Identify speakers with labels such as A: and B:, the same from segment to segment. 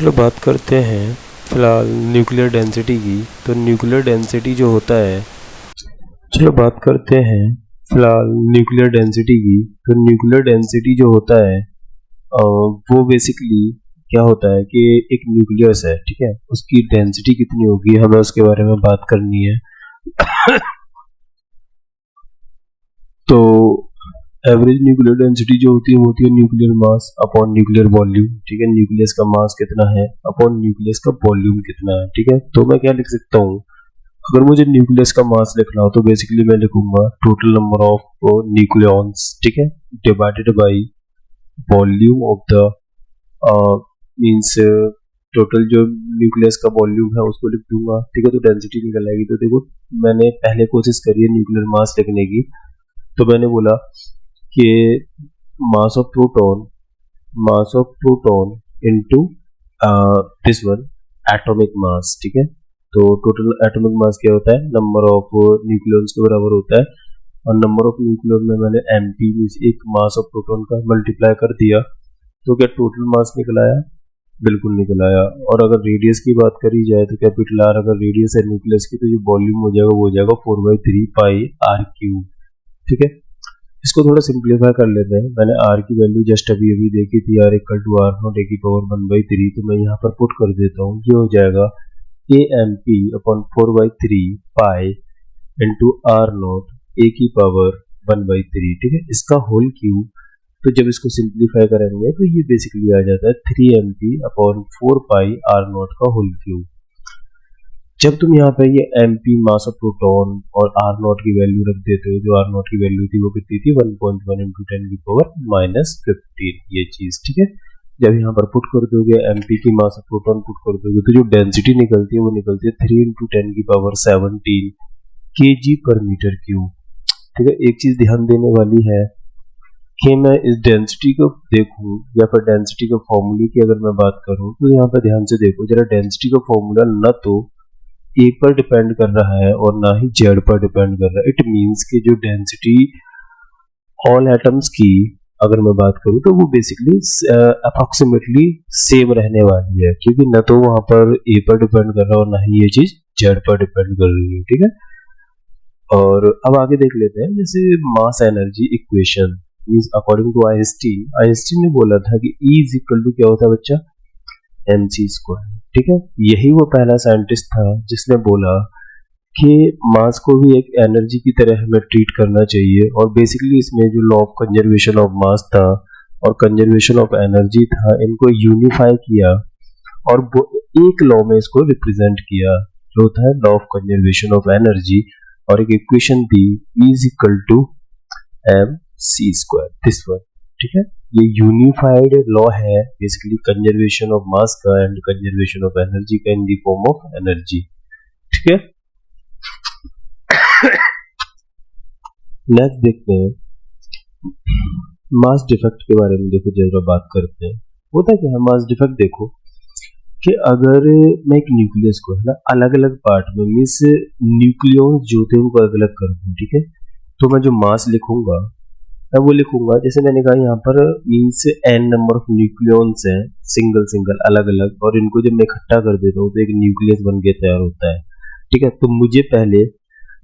A: चलो बात करते हैं फिलहाल न्यूक्लियर डेंसिटी की। तो न्यूक्लियर डेंसिटी जो होता है चलो बात करते हैं फिलहाल न्यूक्लियर डेंसिटी की। तो न्यूक्लियर डेंसिटी जो होता है वो बेसिकली क्या होता है कि एक न्यूक्लियस है, ठीक है, उसकी डेंसिटी कितनी होगी हमें उसके बारे में बात करनी है। तो एवरेज न्यूक्लियर डेंसिटी जो होती है वो होती है nuclear mass upon nuclear volume, ठीक है। न्यूक्लियस का मास कितना है अपॉन न्यूक्लियस का वॉल्यूम कितना है, ठीक है। तो मैं क्या लिख सकता हूँ, अगर मुझे न्यूक्लियस का मास लिखना हो तो बेसिकली मैं लिखूंगा टोटल नंबर ऑफ न्यूक्लियॉन्स, ठीक है, divided by volume of the means total जो न्यूक्लियस का वॉल्यूम है उसको लिख दूंगा, ठीक है। तो डेंसिटी निकल आएगी। तो देखो मैंने पहले कोशिश करी है न्यूक्लियर मास लिखने की, तो मैंने बोला कि मास of proton into this one atomic mass, ठीक है। तो टोटल एटॉमिक मास क्या होता है, नंबर ऑफ न्यूक्लियॉन्स के बराबर होता है। और नंबर ऑफ न्यूक्लियॉन में मैंने mp मींस एक मास ऑफ प्रोटॉन का मल्टीप्लाई कर दिया, तो क्या टोटल मास निकल आया, बिल्कुल निकल आया। और अगर रेडियस की बात करी जाए तो कैपिटल आर अगर रेडियस है न्यूक्लियस की, तो जो वॉल्यूम हो जाएगा वो हो जाएगा 4/3 पाई आर क्यूब, ठीक है। इसको थोड़ा सिंप्लीफाई कर लेते हैं। मैंने r की वैल्यू जस्ट अभी देखी थी, r equal to R naught A की पावर 1/3, तो मैं यहाँ पर पुट कर देता हूँ। ये हो जाएगा amp upon 4/3 pi into R naught A की पावर 1/3, ठीक है, इसका होल क्यूब। तो जब इसको सिंप्लीफाई करेंगे तो ये बेसिकली आ जाता है 3mp upon 4 pi R naught का होल क्यूब। जब तुम यहाँ पे ये mp मास ऑफ प्रोटॉन और आर नॉट की वैल्यू रख देते हो, जो आर नॉट की वैल्यू थी वो कितनी थी 1.1 इंटू 10 की पावर -15, ये चीज, ठीक है। जब यहाँ पर पुट कर दोगे mp की मास ऑफ प्रोटॉन पुट कर दोगे तो जो डेंसिटी निकलती है वो निकलती है 3 इंटू 10 की पावर 17 kg पर मीटर क्यूब, ठीक है। एक चीज ध्यान देने वाली है कि मैं इस डेंसिटी को देखूं या फिर डेंसिटी के फॉर्मूले की अगर मैं बात करूं तो यहाँ पर ध्यान से देखो जरा, डेंसिटी का फॉर्मूला न तो ए पर डिपेंड कर रहा है और ना ही जेड पर डिपेंड कर रहा है। इट मींस कि जो डेंसिटी ऑल एटम्स की अगर मैं बात करूं तो वो बेसिकली अप्रोक्सीमेटली सेम रहने वाली है, क्योंकि न तो वहां पर ए पर डिपेंड कर रहा है और ना ही ये चीज जेड पर डिपेंड कर रही है, ठीक है। और अब आगे देख लेते हैं, जैसे mass energy equation means according to Einstein ने बोला था कि E इज इक्वल टू क्या होता है बच्चा, mc², ठीक है। यही वो पहला साइंटिस्ट था जिसने बोला कि मास को भी एक एनर्जी की तरह हमें ट्रीट करना चाहिए। और बेसिकली इसमें जो लॉ ऑफ कंजर्वेशन ऑफ मास था और कंजर्वेशन ऑफ एनर्जी था, इनको यूनिफाई किया और एक लॉ में इसको रिप्रेजेंट किया, जो होता है law of conservation of energy. और एक इक्वेशन दी E is equal to mc², this one, ठीक है। ये यूनिफाइड लॉ है बेसिकली कंजर्वेशन ऑफ मास का एंड कंजर्वेशन ऑफ एनर्जी का in the form of energy, ठीक है। नेक्स्ट देखते हैं मास डिफेक्ट के बारे में। देखो जरा बात करते हैं, होता क्या है मास डिफेक्ट, देखो कि अगर मैं एक न्यूक्लियस को है ना अलग अलग पार्ट में मींस न्यूक्लियॉन्स जो थे उनको अलग अलग कर दूं, ठीक है, तो मैं जो मास लिखूंगा मैं वो लिखूंगा जैसे मैंने कहा यहाँ पर means n number of nucleons हैं सिंगल अलग अलग, और इनको जब मैं इकट्ठा कर देता हूँ तो एक न्यूक्लियस बन के तैयार होता है, ठीक है। तो मुझे पहले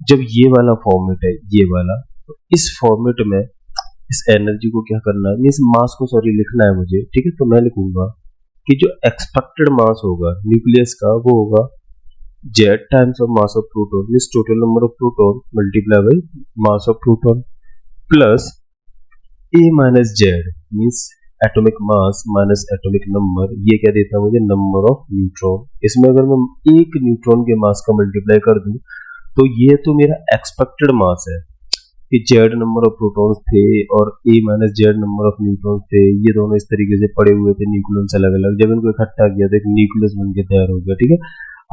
A: जब ये वाला फॉर्मेट है ये वाला, तो इस फॉर्मेट में इस एनर्जी को क्या करना है मींस मास को सॉरी लिखना है मुझे, ठीक है। तो मैं लिखूंगा कि जो एक्सपेक्टेड मास होगा न्यूक्लियस का वो होगा z times of mass of proton means total number of proton multiply by mass of proton plus a minus Z means atomic mass minus atomic number, ये क्या देता है मुझे नंबर ऑफ न्यूट्रॉन। इसमें अगर मैं एक न्यूट्रॉन के मास का मल्टीप्लाई कर दूं तो ये तो मेरा एक्सपेक्टेड मास है कि जेड नंबर ऑफ प्रोटॉन्स थे और a minus Z number of neutrons थे, ये दोनों इस तरीके से पड़े हुए थे न्यूक्लियस अलग अलग, जब इनको इकट्ठा किया तो एक न्यूक्लियस बन के तैयार हो गया, ठीक है।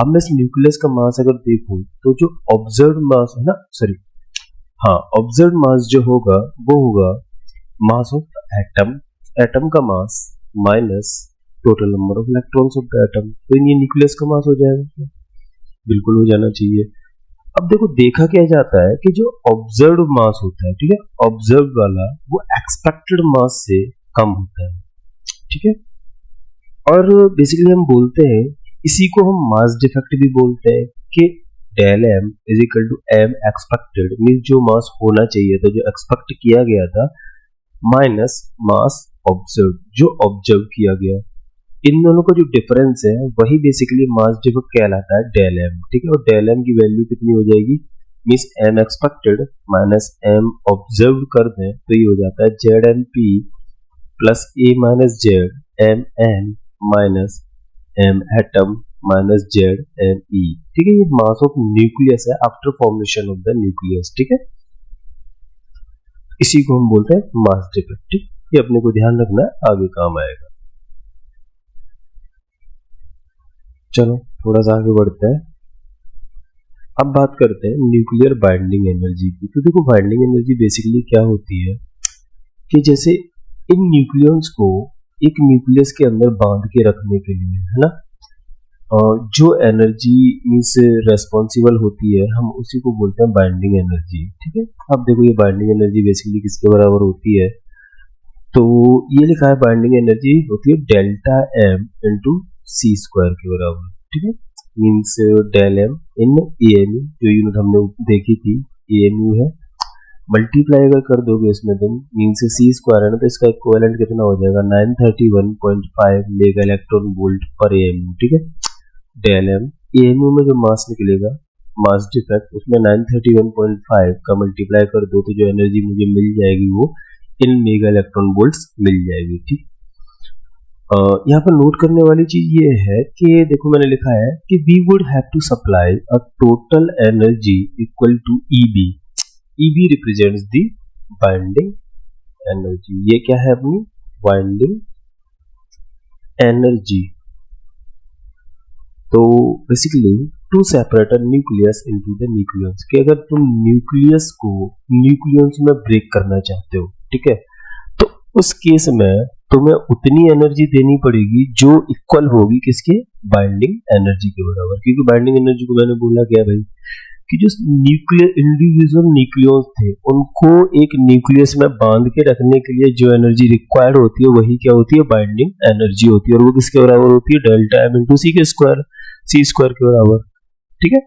A: अब मैं इस न्यूक्लियस का मास अगर देखूं तो जो ऑब्जर्व्ड मास है ना, सॉरी हाँ, ऑब्जर्व्ड मास जो होगा वो होगा मास ऑफ एटम, एटम का mass minus total number of electrons of the atom, तो ये न्यूक्लियस का मास हो जाएगा, बिल्कुल हो जाना चाहिए। अब देखो देखा क्या जाता है कि जो ऑब्जर्व्ड मास होता है, ठीक है, ऑब्जर्व्ड वाला वो एक्सपेक्टेड मास से कम होता है, ठीक है। और बेसिकली हम बोलते हैं, इसी को हम मास डिफेक्ट भी बोलते हैं कि del M is equal to M expected, mean जो मास होना चाहिए था, जो एक्सपेक्ट किया गया था, माइनस मास ऑब्जर्व, जो ऑब्जर्व किया गया। इन दोनों का जो डिफरेंस है वही बेसिकली मास डिफेक्ट कहलाता है, डेल एम। ठीक है, और डेल एम की वैल्यू कितनी हो जाएगी, means M expected minus M observe कर दें तो ये हो जाता है Z M P plus A minus Z M N minus M atom minus Z M E. ठीक है, ये मास ऑफ न्यूक्लियस है after formation of the nucleus. ठीक है, इसी को हम बोलते हैं मास डिफेक्ट। ये अपने को ध्यान रखना है, आगे काम आएगा। चलो थोड़ा सा आगे बढ़ते हैं। अब बात करते हैं न्यूक्लियर बाइंडिंग एनर्जी की। तो देखो, बाइंडिंग एनर्जी बेसिकली क्या होती है कि जैसे इन न्यूक्लियंस को एक न्यूक्लियस के अंदर बांध के रखने के लिए, है ना, जो एनर्जी मींस रेस्पॉन्सिबल होती है, हम उसी को बोलते हैं बाइंडिंग एनर्जी। ठीक है, अब देखो ये बाइंडिंग एनर्जी बेसिकली किसके बराबर होती है, तो ये लिखा है बाइंडिंग एनर्जी होती है डेल्टा एम इंटू सी स्क्वायर के बराबर। ठीक है, मीन्स डेल एम इन एएमयू, जो यूनिट हमने देखी थी एएमयू है, मल्टीप्लाई अगर कर दोगे इसमें तुम, मीन्स सी स्क्वायर है ना, तो इसका इक्विवेलेंट कितना हो जाएगा 931.5 मेगा इलेक्ट्रॉन वोल्ट पर एएमयू। ठीक है, डेल एम एएमयू में जो मास निकलेगा, मास डिफेक्ट, उसमें 931.5 का मल्टीप्लाई कर दो तो जो एनर्जी मुझे मिल जाएगी वो इन मेगा इलेक्ट्रॉन वोल्ट्स मिल जाएगी। ठीक, यहाँ पर नोट करने वाली चीज ये है कि देखो मैंने लिखा है कि we would have to supply a total energy equal to EB. EB represents the binding energy. ये क्या है अपनी बाइंडिंग एनर्जी। तो basically to separate a nucleus into the nucleons, कि अगर तुम न्यूक्लियस को न्यूक्लियंस में ब्रेक करना चाहते हो, ठीक है, तो उस केस में तुम्हें उतनी एनर्जी देनी पड़ेगी जो इक्वल होगी किसके, बाइंडिंग एनर्जी के बराबर। क्योंकि बाइंडिंग एनर्जी को मैंने बोला क्या भाई कि जो न्यूक्लियर इंडिविजुअल न्यूक्लियस थे उनको एक न्यूक्लियस में बांध के रखने के लिए जो एनर्जी रिक्वायर्ड होती है वही क्या होती है, बाइंडिंग एनर्जी होती है। और वो किसके बराबर होती है, डेल्टा एम इंटू सी के स्क्वायर, सी स्क्वायर के बराबर। ठीक है,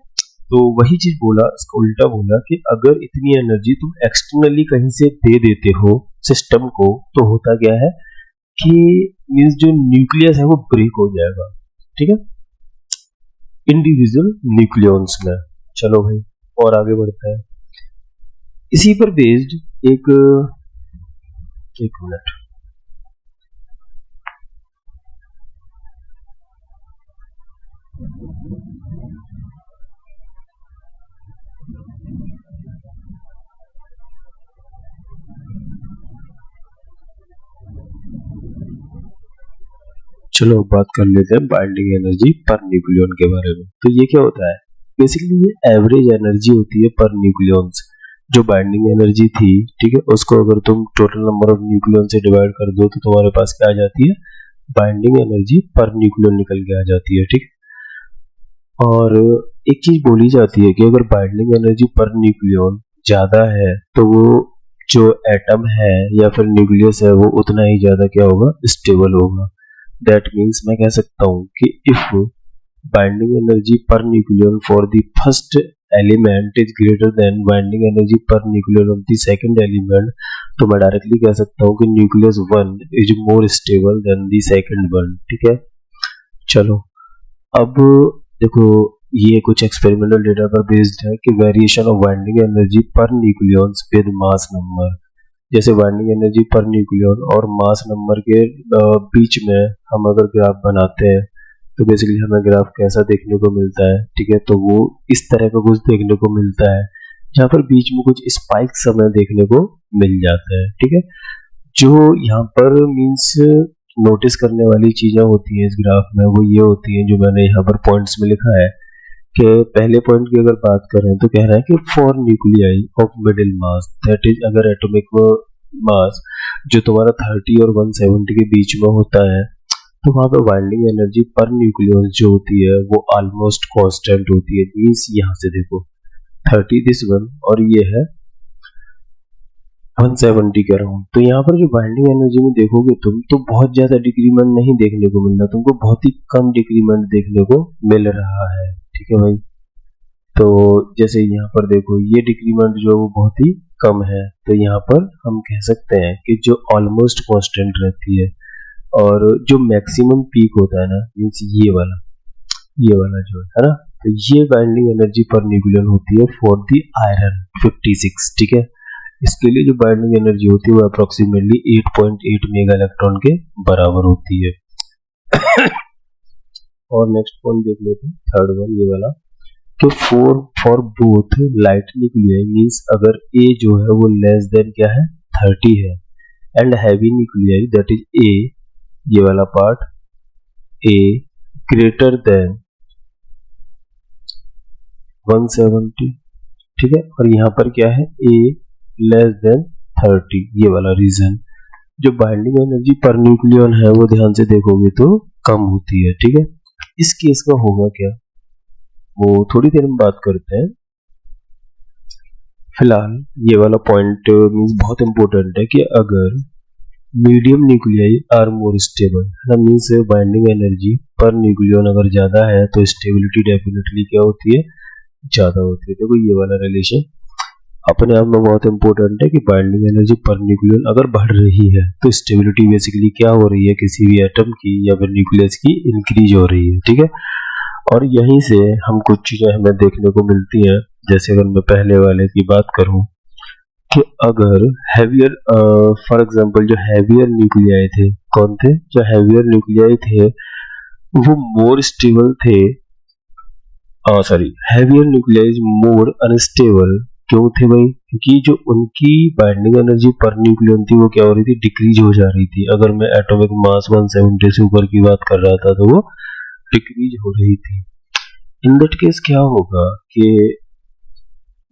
A: तो वही चीज बोला, इसका उल्टा बोला कि अगर इतनी एनर्जी तुम एक्सटर्नली कहीं से दे देते हो सिस्टम को, तो होता क्या है कि मींस जो न्यूक्लियस है वो ब्रेक हो जाएगा। ठीक है, इंडिविजुअल न्यूक्लियंस में। चलो भाई और आगे बढ़ते हैं। इसी पर बेस्ड एक मिनट, चलो बात कर लेते हैं बाइंडिंग एनर्जी पर न्यूक्लियन के बारे में। तो ये क्या होता है, बेसिकली ये एवरेज एनर्जी होती है पर न्यूक्लियंस। जो बाइंडिंग एनर्जी थी, ठीक है, उसको अगर तुम टोटल नंबर ऑफ न्यूक्लियन से डिवाइड कर दो तो तुम्हारे पास क्या आ जाती है, बाइंडिंग एनर्जी पर न्यूक्लियन निकल के आ जाती है। ठीक, और एक चीज बोली जाती है कि अगर बाइंडिंग एनर्जी पर न्यूक्लियन ज्यादा है तो वो जो एटम है या फिर न्यूक्लियस है वो उतना ही ज्यादा क्या होगा, स्टेबल होगा। दैट मीन्स मैं कह सकता हूं कि if binding energy per nucleon for the first element is greater than binding energy per nucleon of the second element, तो मैं डायरेक्टली कह सकता हूं कि nucleus one is more stable then the second one. ठीक है, चलो अब देखो ये कुछ एक्सपेरिमेंटल डेटा पर बेस्ड है कि वेरिएशन ऑफ बाइंडिंग एनर्जी पर न्यूक्लियंस विद मास नंबर। जैसे बाइंडिंग एनर्जी पर न्यूक्लियन और मास नंबर के बीच में हम अगर ग्राफ बनाते हैं तो बेसिकली हमें ग्राफ कैसा देखने को मिलता है। ठीक है, तो वो इस तरह का कुछ देखने को मिलता है जहाँ पर बीच में कुछ स्पाइक्स हमें देखने को मिल जाता है। ठीक है, जो यहाँ पर मीन्स नोटिस करने वाली चीजें होती हैं इस ग्राफ में वो ये होती हैं जो मैंने यहाँ पर पॉइंट्स में लिखा है कि पहले पॉइंट की अगर बात करें तो कह रहा है कि for nuclei of middle mass, that is अगर एटॉमिक मास जो तुम्हारा 30 और 170 के बीच में होता है तो वहां पर बाइंडिंग एनर्जी पर न्यूक्लियस जो होती है वो ऑलमोस्ट कांस्टेंट होती है। मींस यहाँ से देखो 30 दिस वन और ये है 170 कह रहा हूँ। तो यहाँ पर जो बाइंडिंग एनर्जी में देखोगे तुम तो बहुत ज्यादा डिक्रीमेंट नहीं देखने को मिल रहा, तुमको बहुत ही कम डिक्रीमेंट देखने को मिल रहा है। ठीक है भाई, तो जैसे यहाँ पर देखो ये डिक्रीमेंट जो है वो बहुत ही कम है, तो यहाँ पर हम कह सकते हैं कि जो ऑलमोस्ट कांस्टेंट रहती है। और जो मैक्सिमम पीक होता है ना, मीन्स ये वाला जो है ना, तो ये बाइंडिंग एनर्जी पर न्यूक्लियन होती है फॉर दी आयरन 56। ठीक है, इसके लिए जो बाइंडिंग एनर्जी होती है वो अप्रोक्सीमेटली 8.8 मेगा इलेक्ट्रॉन के बराबर होती है। और नेक्स्ट पॉइंट देख लेते हैं, थर्ड वन ये वाला, कि for both light nuclei means अगर ए जो है वो लेस देन क्या है 30 है, and heavy nuclei that is a, ये वाला पार्ट ए ग्रेटर देन 170। ठीक है, और यहाँ पर क्या है ए लेस देन 30, ये वाला रीजन। जो बाइंडिंग एनर्जी पर न्यूक्लियन है वो ध्यान से देखोगे तो कम होती है। ठीक है, इस केस में होगा क्या वो थोड़ी देर में बात करते हैं। फिलहाल ये वाला पॉइंट मीन्स बहुत इंपॉर्टेंट है कि अगर medium nuclei are more stable है ना, means binding energy per nucleon अगर ज्यादा है तो स्टेबिलिटी डेफिनेटली क्या होती है, ज्यादा होती है। देखो ये वाला रिलेशन अपने आप में बहुत इंपॉर्टेंट है कि बाइंडिंग एनर्जी पर न्यूक्लियन अगर बढ़ रही है तो स्टेबिलिटी बेसिकली क्या हो रही है, किसी भी एटम की या फिर न्यूक्लियस की इंक्रीज हो रही है। ठीक है, और यहीं से हम कुछ चीजें हमें देखने को मिलती हैं। जैसे अगर मैं पहले वाले की बात करूं कि अगर हैवियर फॉर एग्जांपल जो हैवियर न्यूक्लियाई थे, कौन थे, जो हैवियर न्यूक्लियाई थे वो मोर स्टेबल थे, हैवियर न्यूक्लियाई मोर अनस्टेबल। क्यों थे भाई, क्योंकि जो उनकी बाइंडिंग एनर्जी पर न्यूक्लियन थी वो क्या हो रही थी, डिक्रीज हो जा रही थी। अगर मैं एटॉमिक मास 170 से ऊपर की बात कर रहा था तो वो डिक्रीज हो रही थी। इन दैट केस क्या होगा कि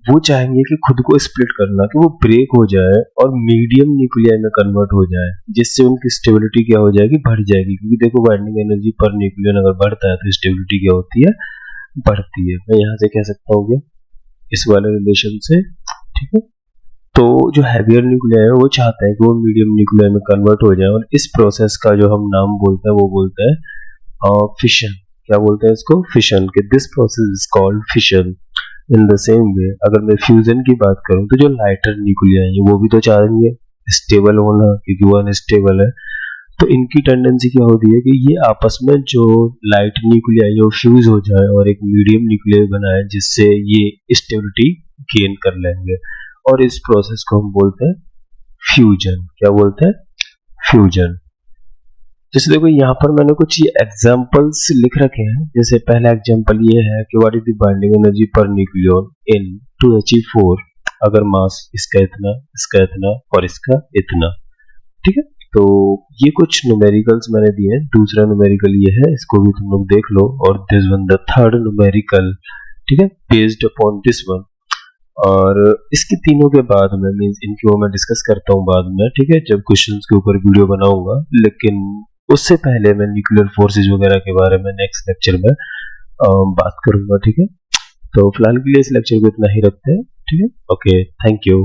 A: वो चाहेंगे कि खुद को स्प्लिट करना, कि वो ब्रेक हो जाए और मीडियम न्यूक्लियाई में कन्वर्ट हो जाए, जिससे उनकी स्टेबिलिटी क्या हो जाएगी, बढ़ जाएगी। क्योंकि देखो बाइंडिंग एनर्जी पर न्यूक्लियन अगर बढ़ता है तो स्टेबिलिटी क्या होती है, बढ़ती है। मैं यहाँ से कह सकता हूँ कि इस वाले रिलेशन से। ठीक है, तो जो हैवियर न्यूक्लियाई है वो चाहता है कि वो मीडियम न्यूक्लियाई में कन्वर्ट हो जाए, और इस प्रोसेस का जो हम नाम बोलते हैं वो बोलते हैं फिशन। क्या बोलते हैं इसको, फिशन, कि this process is called fission. In the same way अगर मैं फ्यूजन की बात करूं तो जो लाइटर न्यूक्लियाई है वो भी तो चाहेंगे स्टेबल होना, क्योंकि वो अनस्टेबल है। तो इनकी टेंडेंसी क्या होती है कि ये आपस में जो लाइट न्यूक्लियाई जो फ्यूज हो जाए और एक मीडियम न्यूक्लियाई बनाए, जिससे ये स्टेबिलिटी गेन कर लेंगे, और इस प्रोसेस को हम बोलते हैं फ्यूजन। क्या बोलते हैं, फ्यूजन। जैसे देखो यहाँ पर मैंने कुछ ये एग्जांपल्स लिख रखे हैं। जैसे पहला एग्जांपल ये है कि what is the binding energy per nucleon in 2He4 अगर मास इसका इतना और इसका इतना। ठीक है, तो ये कुछ न्यूमेरिकल्स मैंने दिए हैं। दूसरा न्यूमेरिकल ये है, इसको भी तुम लोग देख लो। और this one the third numerical, ठीक है, बेस्ड अपॉन दिस वन। और इसके तीनों के बाद में मींस इनकी वो मैं डिस्कस करता हूँ बाद में, ठीक है, जब क्वेश्चंस के ऊपर वीडियो बनाऊंगा। लेकिन उससे पहले मैं न्यूक्लियर फोर्सेज वगैरह के बारे में नेक्स्ट लेक्चर में बात करूंगा। ठीक है, तो फिलहाल के लिए इस लेक्चर को इतना ही रखते हैं। ठीक है, ओके, थैंक यू।